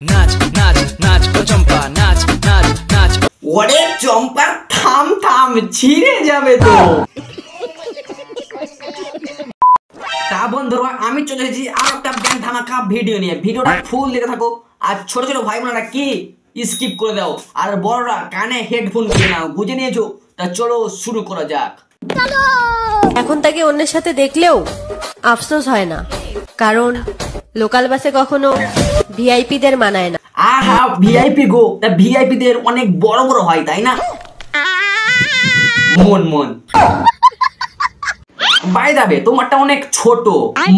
নাচ নাচ নাচ ও চম্পা নাচ নাচ নাচ। ওরে চম্পা থাম থাম, ছিঁড়ে যাবে তো। তা বন্ধুরা, আমি চলে এসেছি আর একটা ব্যান্ড ধামাকা ভিডিও নিয়ে। ভিডিওটা ফুল দেখে থাকো। আর ছোট ছোট ভাই বোনেরা কি স্কিপ করে দাও, আর বড়রা কানে হেডফোন কিনে নাও। বুঝে নিয়েছো? তা চলো শুরু করা যাক। এখন তাকে অন্যের সাথে দেখলেও আফসোস হয় না, কারণ লোকাল বাসে কখনো ভিআইপিদের মানায় না। আহা, ভিআইপি গো, তা ভিআইপি দের অনেক বড় বড় হয়, তাই না? মন মন বাই দাবে, তোমারটা অনেক ছোট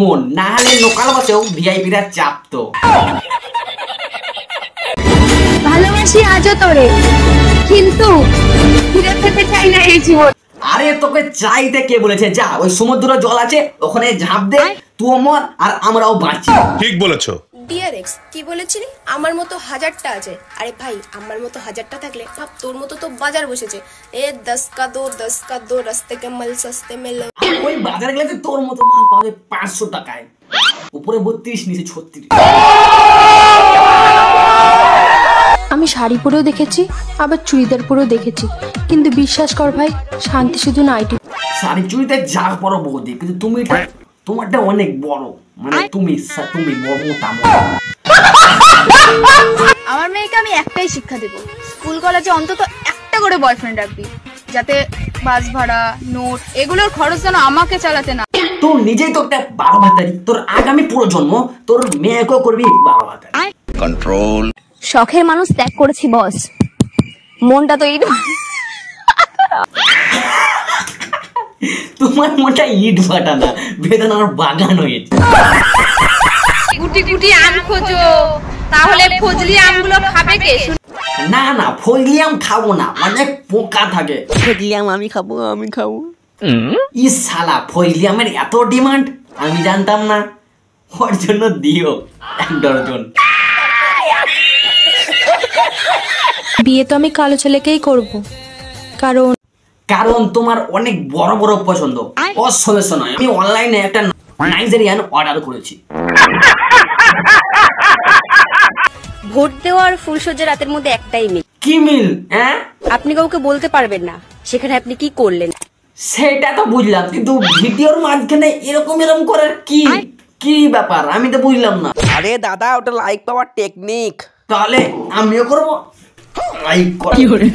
মন, না হলে লোকাল বাসেও ভিআইপিরা চাপতো। ভালোবাসি আজও তোরে, কিন্তু ফিরে পেতে চাই না এই জীবন। আরে তোকে চাইতে কে বলেছে? যা, ওই সমুদ্র জল আছে, ওখানে ঝাঁপ দে, তুই মর আর আমরাও বাঁচি। ঠিক বলেছো। ডিয়ার এক্স, কি বলেছিলি? আমার মতো হাজারটা আছে। আরে ভাই, আমার মতো হাজারটা থাকলে ভাব তোর মতো তো বাজার বসেছে। এ 10 का 2 রাস্তে কে মাল সস্তে মে লো। ওই বাজারে গেলে তোর মতো মাল পাওয়া যায় 500 টাকায়, উপরে 32 নিচে 36। আমি শাড়ি পরেও দেখেছি, আবার চুড়িদার পরেও দেখেছি, কিন্তু বিশ্বাস কর ভাই, শান্তি শুধু নাইটি। শাড়ি চুড়িতে যা বড় বৌদি, কিন্তু তুমি তোমারটা অনেক বড়, মানে তুমি বড় মোটা। আমার মেয়েকে আমি একটাই শিক্ষা দেব, স্কুল কলেজে অন্তত একটা করে বয়ফ্রেন্ড রাখবি, যাতে বাস ভাড়া, নোট এগুলোর খরচ যেন আমাকে চালাতে না। তোর নিজেই তো একটা 12 ভাতারি, তোর আগামী প্রজন্ম তোর মেয়েকেও করবি 12 ভাতারি। কন্ট্রোল। শখের মানুষ ত্যাগ করেছি বস, মনটা তো এই। তোমার মোটা ইট ভাটা না, বেদনার বাগান হয়েছে। গুটি গুটি আম খোঁজো, তাহলে ফজলি আমগুলো খাবে কে? না না, ফজলি আম খাবো না, অনেক পোকা থাকে। ফজলি আম আমি খাবো। ইস শালা, ফজলি আমের এত ডিমান্ড, আমি জানতাম না। ওর জন্য দিও 1 ডজন। বিয়ে তো আমি কালো ছেলেকেই করব, কারণ তোমার অনেক বড় বড় পছন্দ। ওর সমস্যা নয়, আমি অনলাইনে একটা নাইজেরিয়ান অর্ডার করেছি। ভোট দেওয়া আর ফুলসজ্জা রাতের মধ্যে একটাই মিল। কি মিল? হ্যাঁ, আপনি কাউকে বলতে পারবেন না সেখানে আপনি কি করলেন। সেটা তো বুঝলাম, কিন্তু ভিডিওর মাঝখানে এরকম করে কি কি ব্যাপার, আমি তো বুঝলাম না। আরে দাদা, ওটা লাইক পাওয়ার টেকনিক। তাহলে আমিও করবো লাইক করে।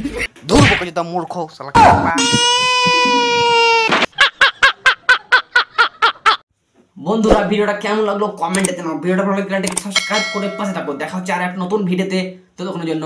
দূর বকে যেটা মূর্খ শালা। বন্ধুরা, ভিডিওটা কেমন লাগলো কমেন্টে জানাও। ভিডিওটা ভালো লাগলে সাবস্ক্রাইব করে পাশে থাকো। দেখা হচ্ছে আর এক নতুন ভিডিওতে। ততক্ষণের জন্য